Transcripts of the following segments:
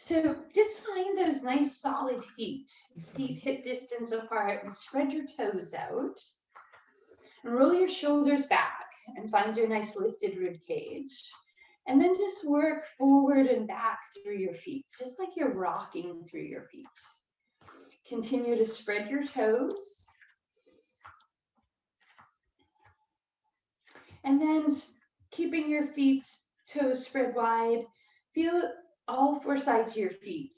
So just find those nice solid feet hip distance apart, and spread your toes out. And roll your shoulders back and find your nice lifted rib cage. And then just work forward and back through your feet, just like you're rocking through your feet. Continue to spread your toes. And then keeping your feet, toes spread wide, feel all four sides of your feet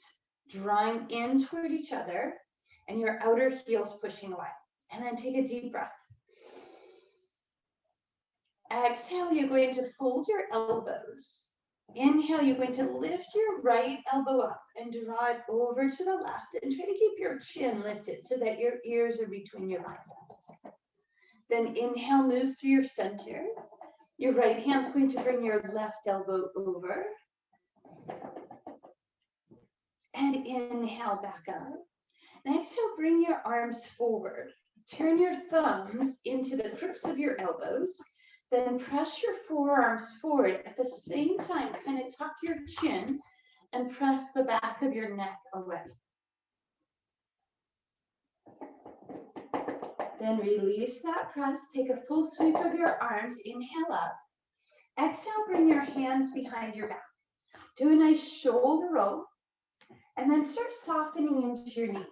drawing in toward each other and your outer heels pushing away. And then take a deep breath. Exhale, you're going to fold your elbows. Inhale, you're going to lift your right elbow up and draw it over to the left, and try to keep your chin lifted so that your ears are between your biceps. Then inhale, move through your center. Your right hand's going to bring your left elbow over. And inhale back up. And exhale, bring your arms forward. Turn your thumbs into the crooks of your elbows. Then press your forearms forward. At the same time, kind of tuck your chin and press the back of your neck away. Then release that press. Take a full sweep of your arms. Inhale up. Exhale, bring your hands behind your back. Do a nice shoulder roll. And then start softening into your knees.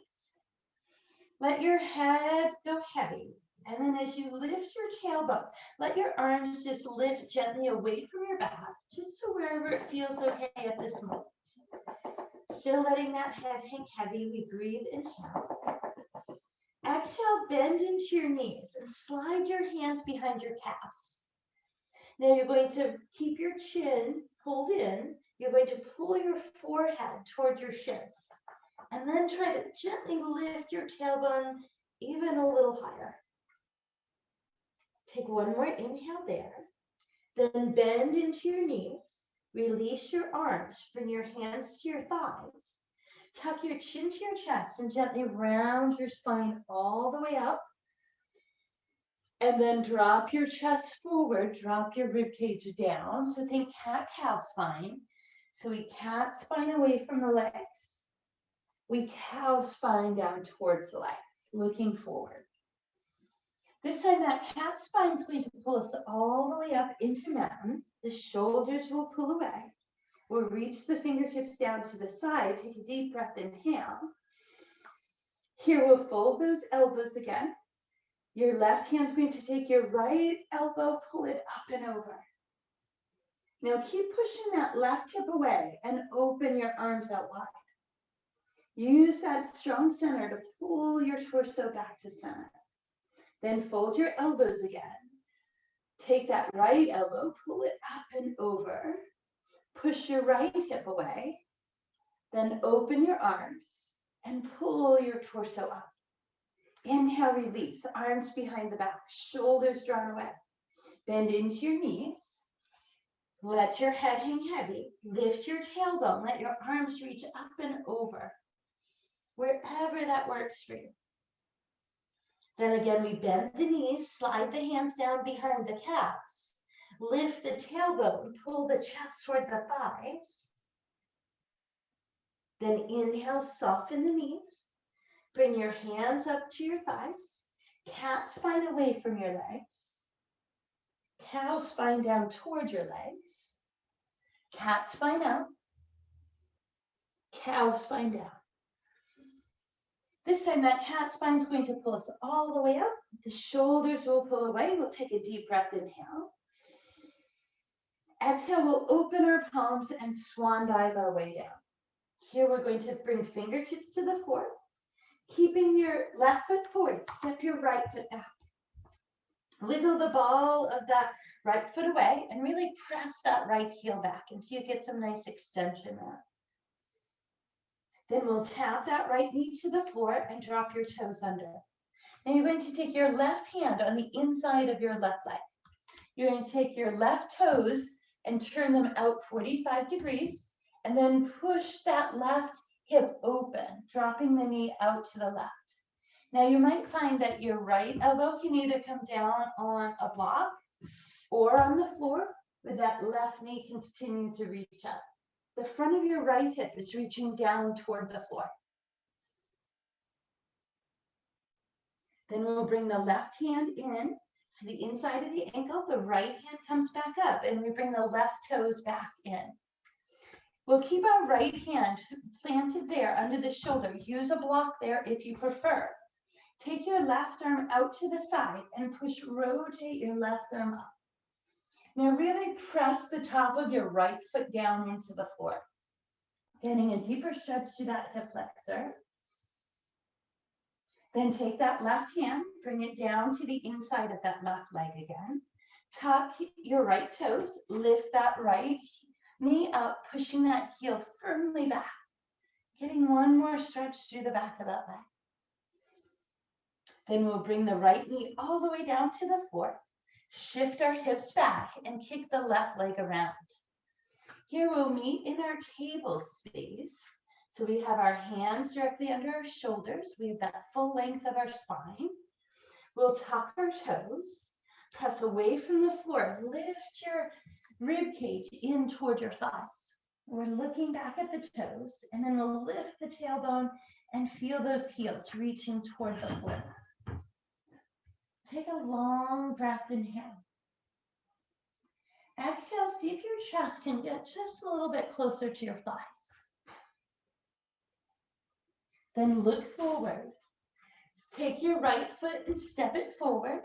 Let your head go heavy. And then as you lift your tailbone, let your arms just lift gently away from your back, just to wherever it feels okay at this moment. Still letting that head hang heavy, we breathe, inhale. Exhale, bend into your knees and slide your hands behind your calves. Now you're going to keep your chin pulled in. You're going to pull your forehead toward your shins. And then try to gently lift your tailbone even a little higher. Take one more inhale there. Then bend into your knees. Release your arms. Bring your hands to your thighs. Tuck your chin to your chest and gently round your spine all the way up. And then drop your chest forward. Drop your rib cage down. So think cat-cow spine. So we cat spine away from the legs. We cow spine down towards the legs, looking forward. This time that cat spine is going to pull us all the way up into mountain. The shoulders will pull away. We'll reach the fingertips down to the side. Take a deep breath, inhale. Here we'll fold those elbows again. Your left hand's going to take your right elbow, pull it up and over. Now keep pushing that left hip away and open your arms out wide. Use that strong center to pull your torso back to center. Then fold your elbows again. Take that right elbow, pull it up and over. Push your right hip away. Then open your arms and pull your torso up. Inhale, release, arms behind the back, shoulders drawn away. Bend into your knees. Let your head hang heavy. Lift your tailbone. Let your arms reach up and over, wherever that works for you. Then again, we bend the knees, slide the hands down behind the calves, lift the tailbone, pull the chest toward the thighs. Then inhale, soften the knees. Bring your hands up to your thighs. Cat spine away from your legs. Cow spine down toward your legs. Cat spine up. Cow spine down. This time that cat spine is going to pull us all the way up. The shoulders will pull away. We'll take a deep breath, inhale. Exhale, we'll open our palms and swan dive our way down. Here we're going to bring fingertips to the floor. Keeping your left foot forward, step your right foot back. Wiggle the ball of that right foot away and really press that right heel back until you get some nice extension there. Then we'll tap that right knee to the floor and drop your toes under. Now you're going to take your left hand on the inside of your left leg. You're going to take your left toes and turn them out 45 degrees, and then push that left hip open, dropping the knee out to the left. Now you might find that your right elbow can either come down on a block or on the floor, with that left knee continuing to reach up. The front of your right hip is reaching down toward the floor. Then we'll bring the left hand in to the inside of the ankle. The right hand comes back up and we bring the left toes back in. We'll keep our right hand planted there under the shoulder. Use a block there if you prefer. Take your left arm out to the side and rotate your left arm up. Now really press the top of your right foot down into the floor. Getting a deeper stretch to that hip flexor. Then take that left hand, bring it down to the inside of that left leg again. Tuck your right toes, lift that right knee up, pushing that heel firmly back. Getting one more stretch through the back of that leg. Then we'll bring the right knee all the way down to the floor. Shift our hips back and kick the left leg around. Here we'll meet in our table space. So we have our hands directly under our shoulders. We have that full length of our spine. We'll tuck our toes, press away from the floor, lift your rib cage in toward your thighs. We're looking back at the toes, and then we'll lift the tailbone and feel those heels reaching toward the floor. Take a long breath, inhale. Exhale, see if your chest can get just a little bit closer to your thighs. Then look forward. Take your right foot and step it forward.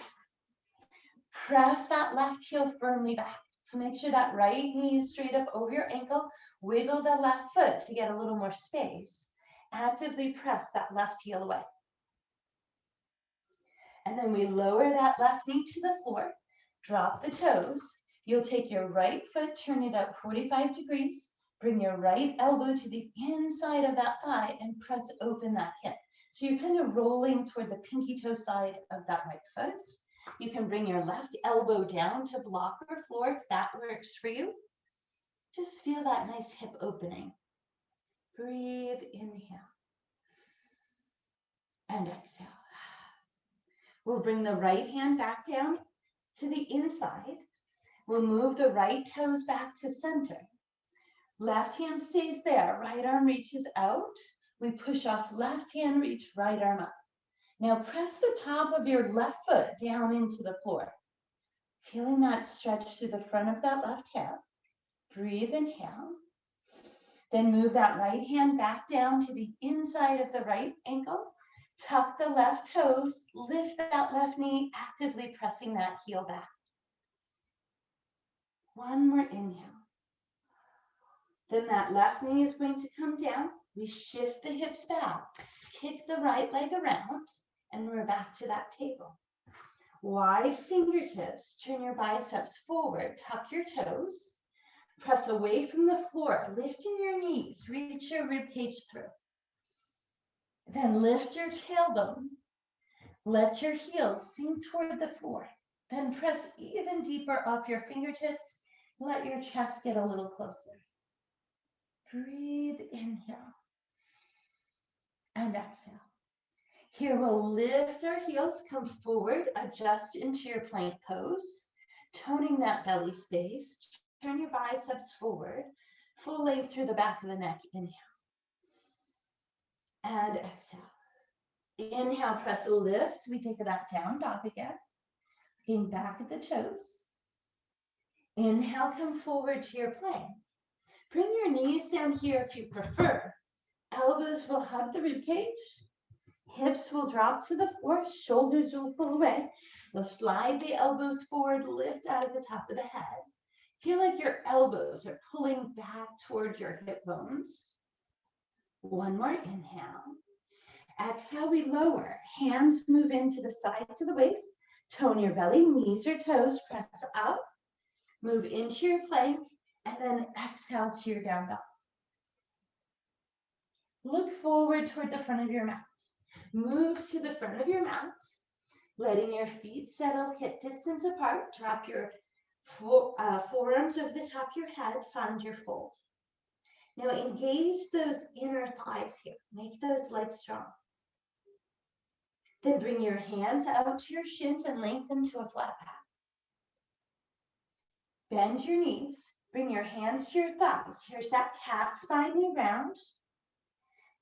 Press that left heel firmly back. So make sure that right knee is straight up over your ankle. Wiggle the left foot to get a little more space. Actively press that left heel away. And then we lower that left knee to the floor. Drop the toes. You'll take your right foot, turn it up 45 degrees. Bring your right elbow to the inside of that thigh and press open that hip. So you're kind of rolling toward the pinky toe side of that right foot. You can bring your left elbow down to block or floor if that works for you. Just feel that nice hip opening. Breathe, inhale. And exhale. We'll bring the right hand back down to the inside. We'll move the right toes back to center. Left hand stays there, right arm reaches out. We push off left hand, reach right arm up. Now press the top of your left foot down into the floor. Feeling that stretch to the front of that left hip. Breathe, inhale. Then move that right hand back down to the inside of the right ankle. Tuck the left toes, lift that left knee, actively pressing that heel back. One more inhale. Then that left knee is going to come down. We shift the hips back, kick the right leg around, and we're back to that table. Wide fingertips, turn your biceps forward, tuck your toes, press away from the floor, lifting your knees, reach your rib cage through. Then lift your tailbone, let your heels sink toward the floor. Then press even deeper up your fingertips, let your chest get a little closer. Breathe, inhale, and exhale. Here we'll lift our heels, come forward, adjust into your plank pose, toning that belly space. Turn your biceps forward, full length through the back of the neck, inhale. And exhale. Inhale, press a lift. We take that down dog again. Looking back at the toes. Inhale, come forward to your plank. Bring your knees down here if you prefer. Elbows will hug the rib cage. Hips will drop to the floor. Shoulders will pull away. We'll slide the elbows forward, lift out of the top of the head. Feel like your elbows are pulling back toward your hip bones. One more inhale. Exhale, we lower. Hands move into the sides of the waist. Tone your belly, knees or toes, press up. Move into your plank, and then exhale to your down dog. Look forward toward the front of your mat. Move to the front of your mat, letting your feet settle hip distance apart. Drop your forearms over the top of your head, find your fold. Now engage those inner thighs here. Make those legs strong. Then bring your hands out to your shins and lengthen to a flat back. Bend your knees, Bring your hands to your thighs. Here's that cat spine we round.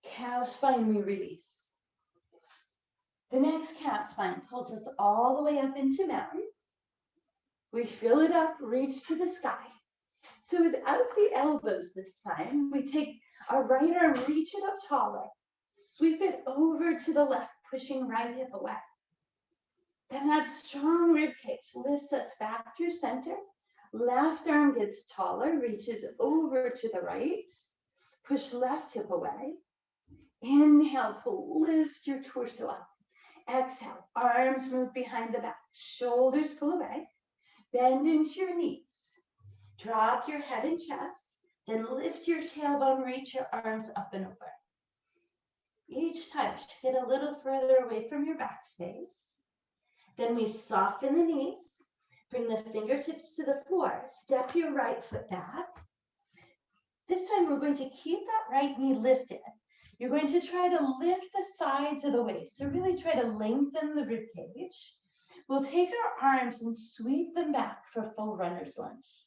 Cow spine we release. The next cat spine pulls us all the way up into mountain. We fill it up, reach to the sky. So without the elbows this time, we take our right arm, reach it up taller, sweep it over to the left, pushing right hip away. Then that strong rib cage lifts us back through center. Left arm gets taller, reaches over to the right, push left hip away. Inhale, pull, lift your torso up. Exhale, arms move behind the back, shoulders pull away, bend into your knees. Drop your head and chest, then lift your tailbone, reach your arms up and over. Each time, get a little further away from your back space. Then we soften the knees, bring the fingertips to the floor, step your right foot back. This time, we're going to keep that right knee lifted. You're going to try to lift the sides of the waist, so really try to lengthen the rib cage. We'll take our arms and sweep them back for full runner's lunge.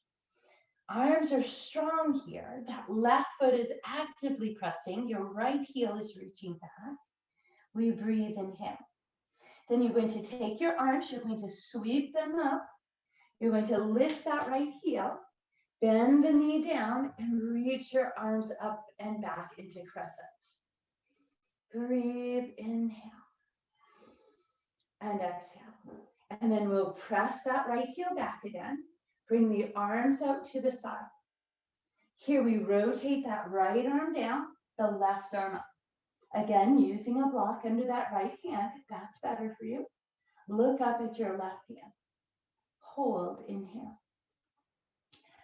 Arms are strong here. That left foot is actively pressing. Your right heel is reaching back. We breathe, inhale. Then you're going to take your arms, you're going to sweep them up. You're going to lift that right heel, bend the knee down, and reach your arms up and back into crescent. Breathe, inhale, and exhale. And then we'll press that right heel back again. Bring the arms out to the side. Here we rotate that right arm down, the left arm up. Again, using a block under that right hand, if that's better for you. Look up at your left hand. Hold, inhale.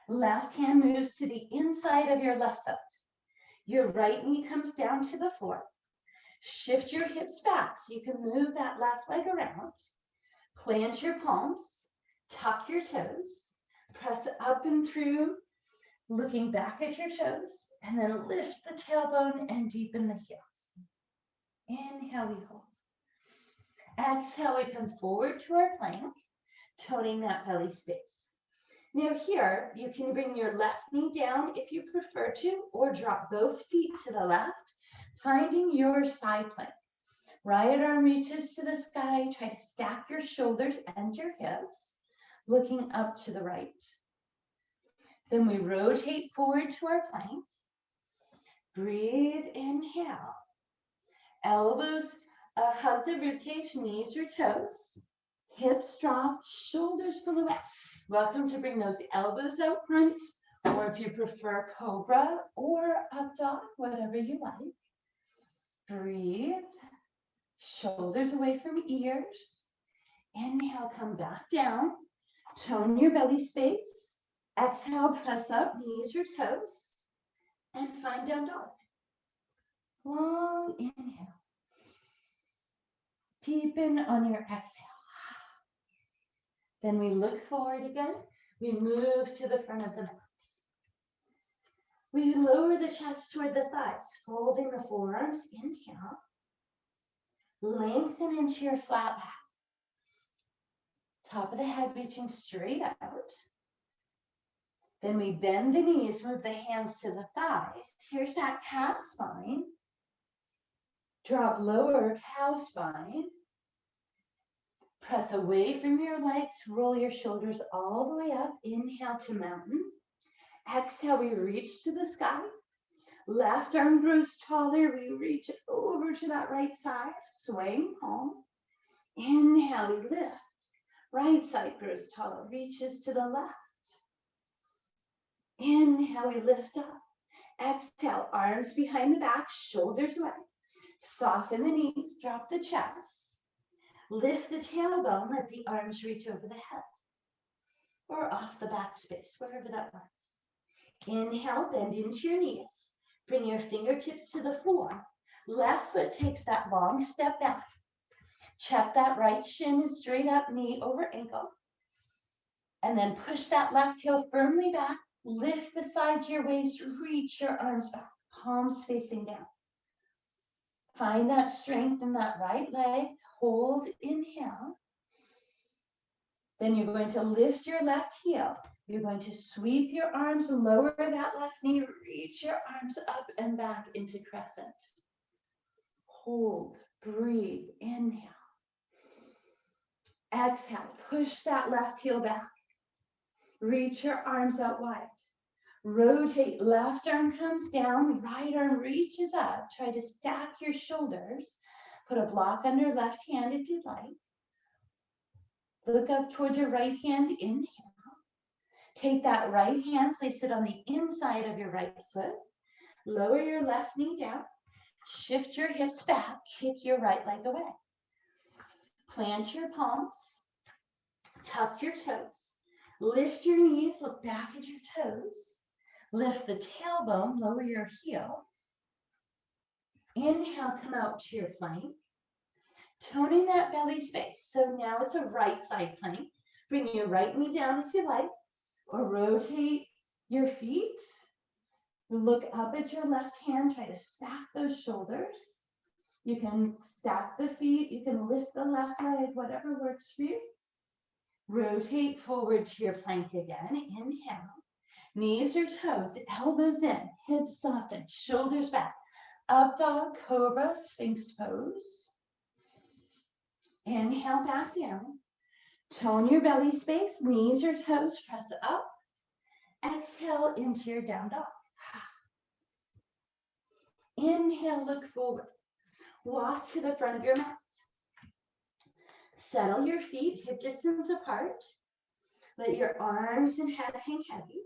Left hand moves to the inside of your left foot. Your right knee comes down to the floor. Shift your hips back so you can move that left leg around. Plant your palms, tuck your toes, press up and through, looking back at your toes, and then lift the tailbone and deepen the heels. Inhale, we hold. Exhale, we come forward to our plank, toning that belly space. Now here, you can bring your left knee down if you prefer to, or drop both feet to the left, finding your side plank. Right arm reaches to the sky. Try to stack your shoulders and your hips, looking up to the right. Then we rotate forward to our plank. Breathe, inhale. Elbows hug the ribcage, knees or toes. Hips drop, shoulders pull away. Welcome to bring those elbows out front, or if you prefer cobra or up dog, whatever you like. Breathe. Shoulders away from ears. Inhale, come back down. Tone your belly space. Exhale, press up, knees or toes. And find down dog. Long inhale. Deepen on your exhale. Then we look forward again. We move to the front of the mat. We lower the chest toward the thighs, folding the forearms. Inhale. Lengthen into your flat back. Top of the head reaching straight out. Then we bend the knees, move the hands to the thighs. Here's that cat spine. Drop lower, cow spine. Press away from your legs, roll your shoulders all the way up. Inhale to mountain. Exhale, we reach to the sky. Left arm grows taller. We reach over to that right side, swaying palm. Inhale, we lift. Right side grows taller, reaches to the left. Inhale, we lift up. Exhale, arms behind the back, shoulders away. Soften the knees, drop the chest. Lift the tailbone, let the arms reach over the head or off the back space, wherever that works. Inhale, bend into your knees. Bring your fingertips to the floor. Left foot takes that long step back. Check that right shin is straight up, knee over ankle. And then push that left heel firmly back. Lift the sides of your waist, reach your arms back, palms facing down. Find that strength in that right leg. Hold, inhale. Then you're going to lift your left heel. You're going to sweep your arms, lower that left knee, reach your arms up and back into crescent. Hold, breathe, inhale. Exhale, push that left heel back. Reach your arms out wide. Rotate, left arm comes down, right arm reaches up. Try to stack your shoulders. Put a block under left hand if you'd like. Look up towards your right hand, inhale. Take that right hand, place it on the inside of your right foot. Lower your left knee down. Shift your hips back, kick your right leg away. Plant your palms, tuck your toes. Lift your knees, look back at your toes. Lift the tailbone, lower your heels. Inhale, come out to your plank. Toning that belly space. So now it's a right side plank. Bring your right knee down if you like, or rotate your feet. Look up at your left hand, try to stack those shoulders. You can stack the feet, you can lift the left leg, whatever works for you. Rotate forward to your plank again. Inhale. Knees or toes, elbows in, hips soften, shoulders back. Up dog, cobra, sphinx pose. Inhale back down. Tone your belly space, knees or toes, press up. Exhale into your down dog. Inhale, look forward. Walk to the front of your mat. Settle your feet hip distance apart. Let your arms and head hang heavy.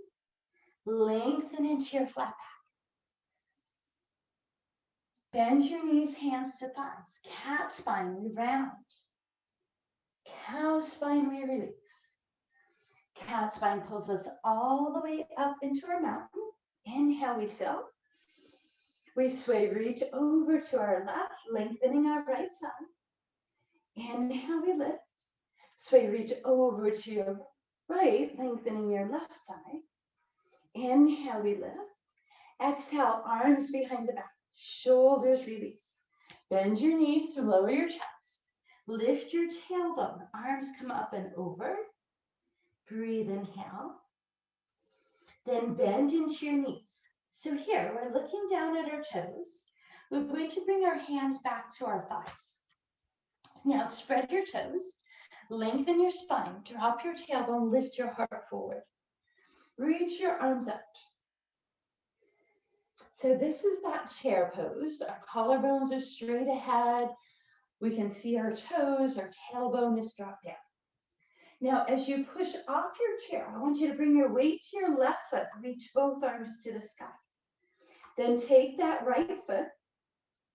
Lengthen into your flat back. Bend your knees, hands to thighs. Cat spine, we round. Cow spine, we release. Cat spine pulls us all the way up into our mountain. Inhale, we fill. We sway, reach over to our left, lengthening our right side. Inhale, we lift. Sway, reach over to your right, lengthening your left side. Inhale, we lift. Exhale, arms behind the back, shoulders release. Bend your knees to lower your chest. Lift your tailbone, arms come up and over. Breathe, inhale. Then bend into your knees. So here, we're looking down at our toes. We're going to bring our hands back to our thighs. Now spread your toes, lengthen your spine, drop your tailbone, lift your heart forward. Reach your arms out. So this is that chair pose. Our collarbones are straight ahead. We can see our toes, our tailbone is dropped down. Now, as you push off your chair, I want you to bring your weight to your left foot, reach both arms to the sky. Then take that right foot,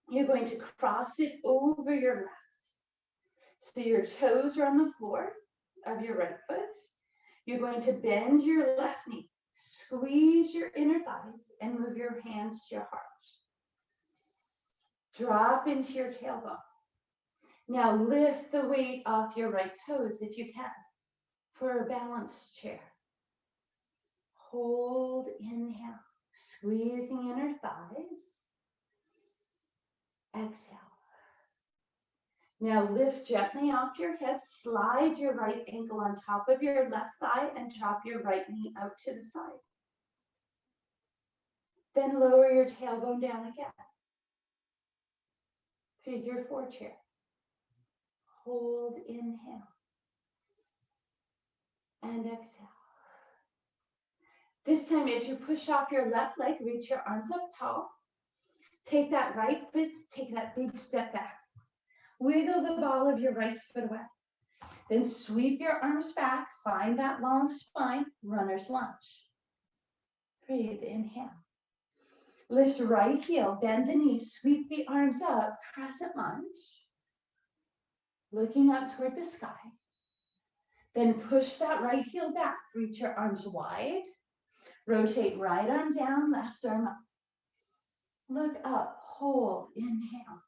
you're going to cross it over your left. So your toes are on the floor of your right foot. You're going to bend your left knee, squeeze your inner thighs, and move your hands to your heart. Drop into your tailbone. Now lift the weight off your right toes if you can for a balanced chair. Hold, inhale, squeezing inner thighs. Exhale. Now lift gently off your hips, slide your right ankle on top of your left thigh and drop your right knee out to the side. Then lower your tailbone down again. Figure 4 chair. Hold, inhale. And exhale. This time as you push off your left leg, reach your arms up tall. Take that right foot, take that big step back. Wiggle the ball of your right foot away. Then sweep your arms back, find that long spine, runner's lunge. Breathe, inhale. Lift right heel, bend the knees, sweep the arms up, crescent lunge. Looking up toward the sky. Then push that right heel back, reach your arms wide. Rotate right arm down, left arm up. Look up, hold, inhale.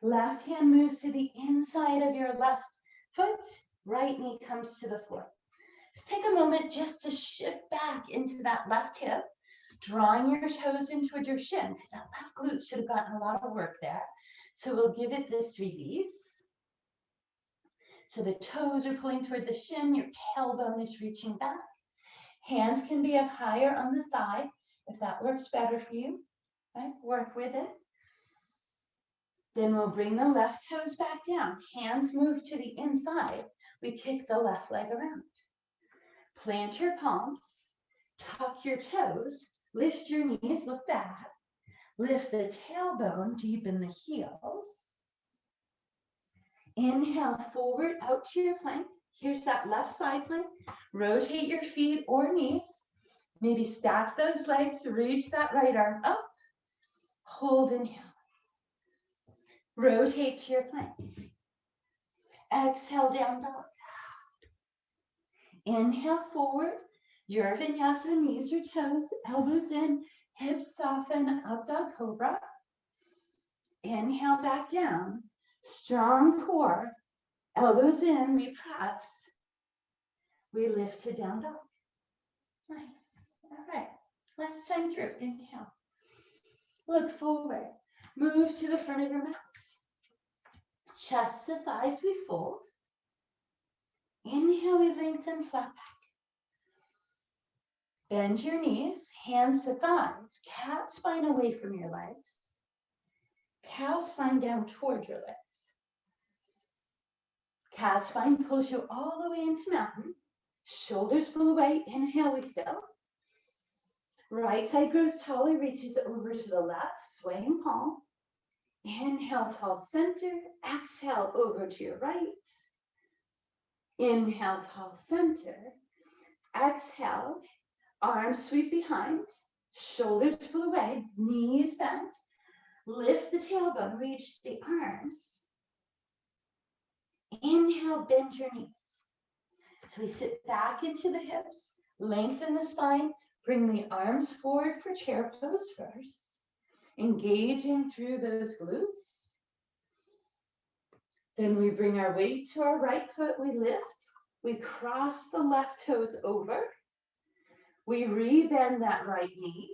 Left hand moves to the inside of your left foot, right knee comes to the floor. Let's take a moment just to shift back into that left hip, drawing your toes in toward your shin, because that left glute should have gotten a lot of work there. So we'll give it this release. So the toes are pulling toward the shin, your tailbone is reaching back. Hands can be up higher on the thigh if that works better for you, right? Work with it. Then we'll bring the left toes back down. Hands move to the inside. We kick the left leg around. Plant your palms, tuck your toes, lift your knees, look back. Lift the tailbone, deepen the heels. Inhale forward out to your plank. Here's that left side plank. Rotate your feet or knees. Maybe stack those legs, reach that right arm up. Hold, inhale. Rotate to your plank. Exhale, down dog. Inhale forward. Your vinyasa, knees or toes, elbows in, hips soften, up dog cobra. Inhale back down. Strong core. Elbows in, we press. We lift to down dog. Nice. All right. Last time through. Inhale. Look forward. Move to the front of your mat. Chest to thighs, we fold. Inhale, we lengthen, flat back. Bend your knees, hands to thighs. Cat spine away from your legs. Cow spine down toward your legs. Cat spine pulls you all the way into mountain. Shoulders pull away. Inhale, we fill. Right side grows taller, reaches over to the left, swaying palm. Inhale, tall center. Exhale, over to your right. Inhale, tall center. Exhale, arms sweep behind. Shoulders pull away, knees bent. Lift the tailbone, reach the arms. Inhale, bend your knees. So we sit back into the hips, lengthen the spine, bring the arms forward for chair pose first. Engaging through those glutes. Then we bring our weight to our right foot, we lift. We cross the left toes over. We rebend that right knee.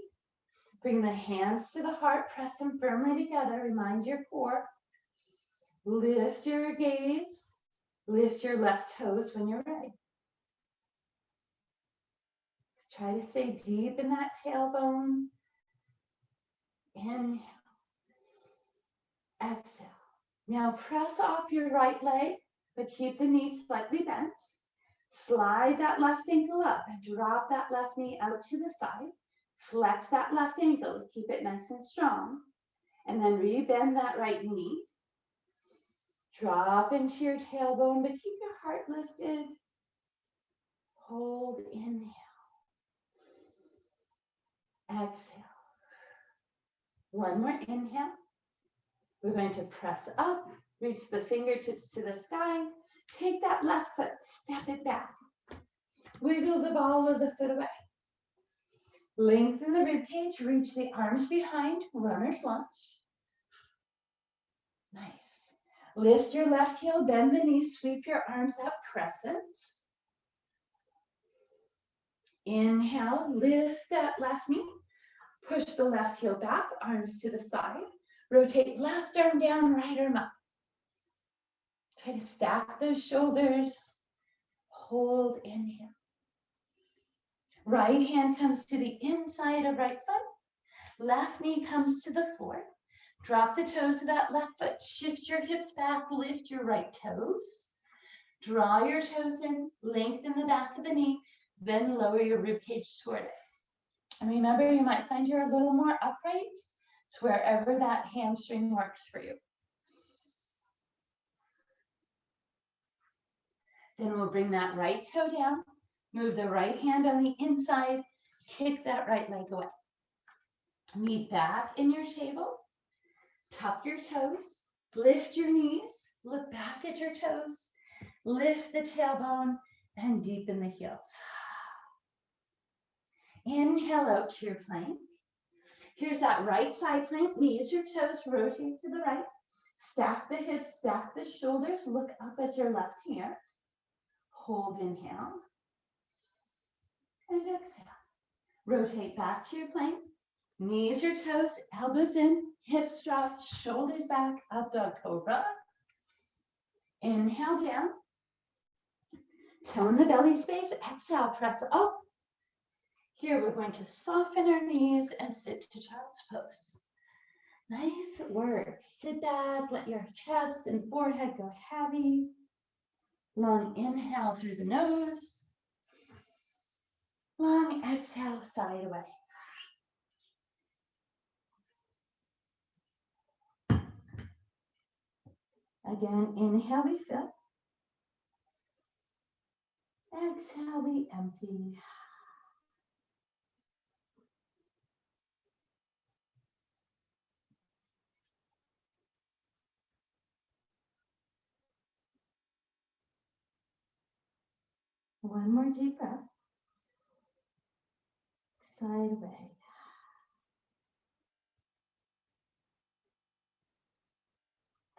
Bring the hands to the heart, press them firmly together, remind your core. Lift your gaze, lift your left toes when you're ready. Try to stay deep in that tailbone. Inhale, exhale. Now press off your right leg, but keep the knee slightly bent. Slide that left ankle up and drop that left knee out to the side. Flex that left ankle, keep it nice and strong. And then rebend that right knee. Drop into your tailbone, but keep your heart lifted. Hold, inhale. Exhale. One more inhale. We're going to press up, reach the fingertips to the sky. Take that left foot, step it back. Wiggle the ball of the foot away. Lengthen the rib cage, reach the arms behind, runner's lunge. Nice. Lift your left heel, bend the knees, sweep your arms up, crescent. Inhale, lift that left knee. Push the left heel back, arms to the side. Rotate left arm down, right arm up. Try to stack those shoulders. Hold, inhale. Right hand comes to the inside of right foot. Left knee comes to the floor. Drop the toes of that left foot. Shift your hips back, lift your right toes. Draw your toes in, lengthen the back of the knee, then lower your rib cage toward it. And remember, you might find you're a little more upright. It's wherever that hamstring works for you. Then we'll bring that right toe down, move the right hand on the inside, kick that right leg away. Meet back in your table, tuck your toes, lift your knees, look back at your toes, lift the tailbone, and deepen the heels. Inhale out to your plank. Here's that right side plank, knees or toes, rotate to the right. Stack the hips, stack the shoulders, look up at your left hand. Hold, inhale, and exhale. Rotate back to your plank, knees or toes, elbows in, hips dropped, shoulders back, up dog cobra. Inhale down, Tone the belly space. Exhale, press up. Here we're going to soften our knees and sit to child's pose. Nice work. Sit back, let your chest and forehead go heavy. Long inhale through the nose. Long exhale, side away. Again, inhale, we fill. Exhale, we empty. One more deep breath. Side away.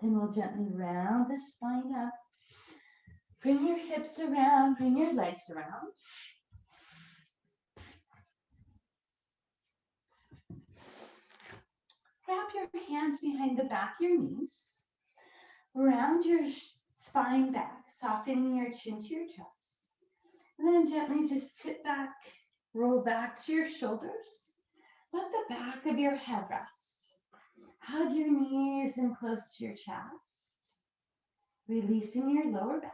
Then we'll gently round the spine up. Bring your hips around, bring your legs around. Wrap your hands behind the back of your knees. Round your spine back, softening your chin to your chest. And then gently just tip back, roll back to your shoulders. Let the back of your head rest. Hug your knees in close to your chest, releasing your lower back.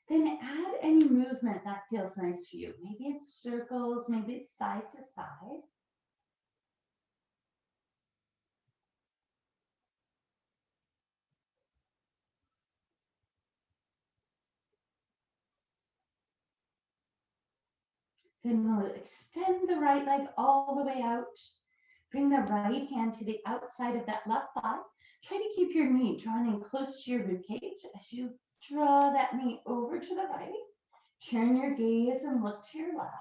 Then add any movement that feels nice for you. Maybe it's circles, maybe it's side to side. Then we'll extend the right leg all the way out. Bring the right hand to the outside of that left thigh. Try to keep your knee drawn in close to your ribcage as you draw that knee over to the right. Turn your gaze and look to your left.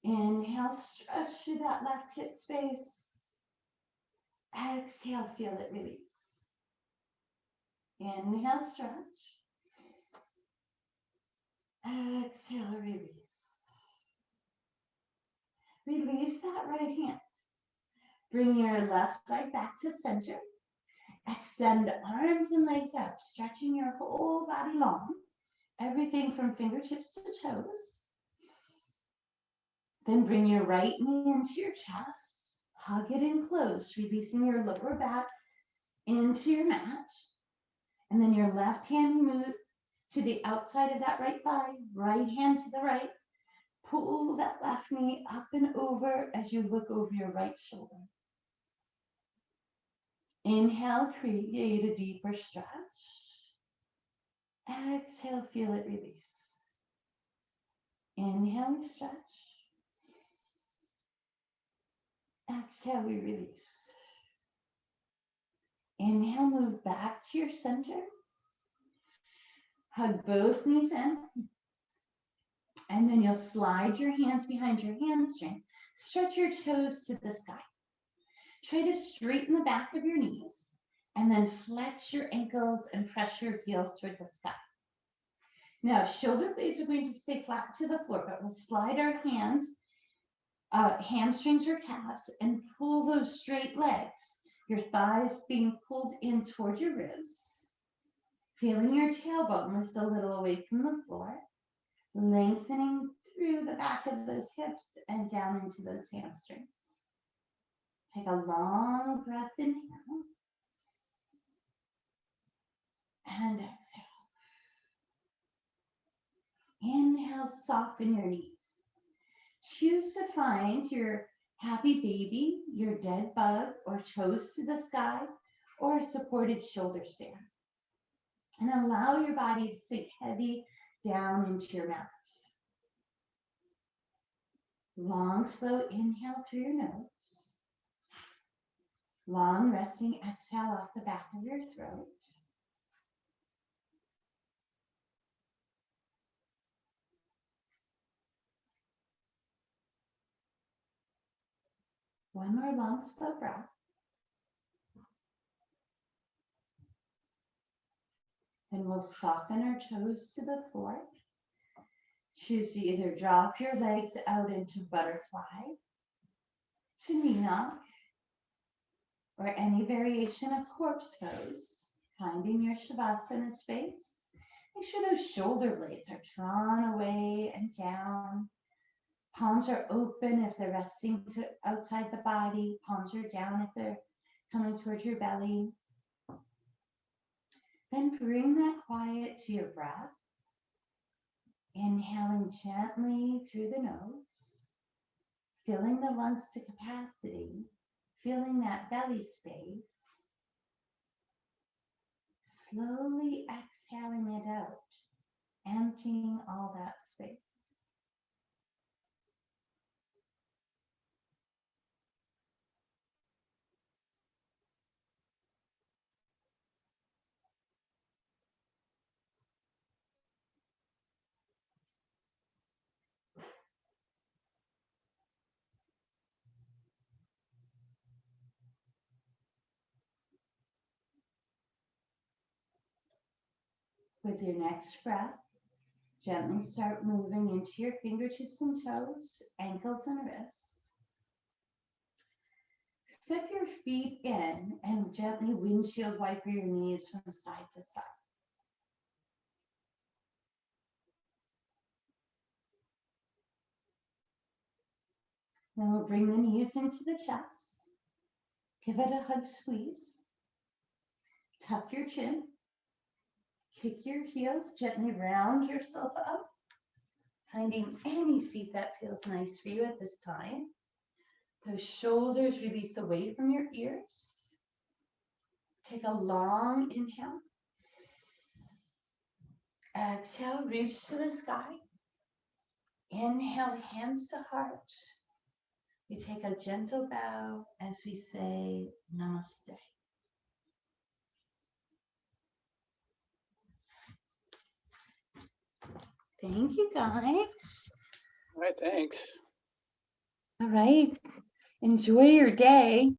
Inhale, stretch through that left hip space. Exhale, feel it release. Inhale, stretch. Exhale, release. Release that right hand. Bring your left leg back to center. Extend arms and legs out, stretching your whole body long. Everything from fingertips to toes. Then bring your right knee into your chest. Hug it in close, releasing your lower back into your mat. And then your left hand moves to the outside of that right thigh, right hand to the right. Pull that left knee up and over as you look over your right shoulder. Inhale, create a deeper stretch. Exhale, feel it release. Inhale, we stretch. Exhale, we release. Inhale, move back to your center. Hug both knees in. And then you'll slide your hands behind your hamstring. Stretch your toes to the sky. Try to straighten the back of your knees. And then flex your ankles and press your heels toward the sky. Now, shoulder blades are going to stay flat to the floor, but we'll slide our hands, hamstrings or calves, and pull those straight legs. Your thighs being pulled in toward your ribs. Feeling your tailbone lift a little away from the floor. Lengthening through the back of those hips and down into those hamstrings. Take a long breath, inhale. And exhale. Inhale, soften your knees. Choose to find your happy baby, your dead bug, or toes to the sky, or a supported shoulder stand. And allow your body to sink heavy down into your mats. Long, slow inhale through your nose. Long, resting exhale off the back of your throat. One more long, slow breath. And we'll soften our toes to the floor. Choose to either drop your legs out into butterfly, to knee knock, or any variation of corpse pose. finding your Shavasana space. Make sure those shoulder blades are drawn away and down. Palms are open if they're resting to outside the body. Palms are down if they're coming towards your belly. Then bring that quiet to your breath. Inhaling gently through the nose, filling the lungs to capacity, feeling that belly space. Slowly exhaling it out, emptying all that space. With your next breath, gently start moving into your fingertips and toes, ankles and wrists. Step your feet in and gently windshield wiper your knees from side to side. Then we'll bring the knees into the chest. Give it a hug squeeze. Tuck your chin. Kick your heels, gently round yourself up. Finding any seat that feels nice for you at this time. Those shoulders release away from your ears. Take a long inhale. Exhale, reach to the sky. Inhale, hands to heart. We take a gentle bow as we say namaste. Thank you, guys. All right, thanks. All right. Enjoy your day.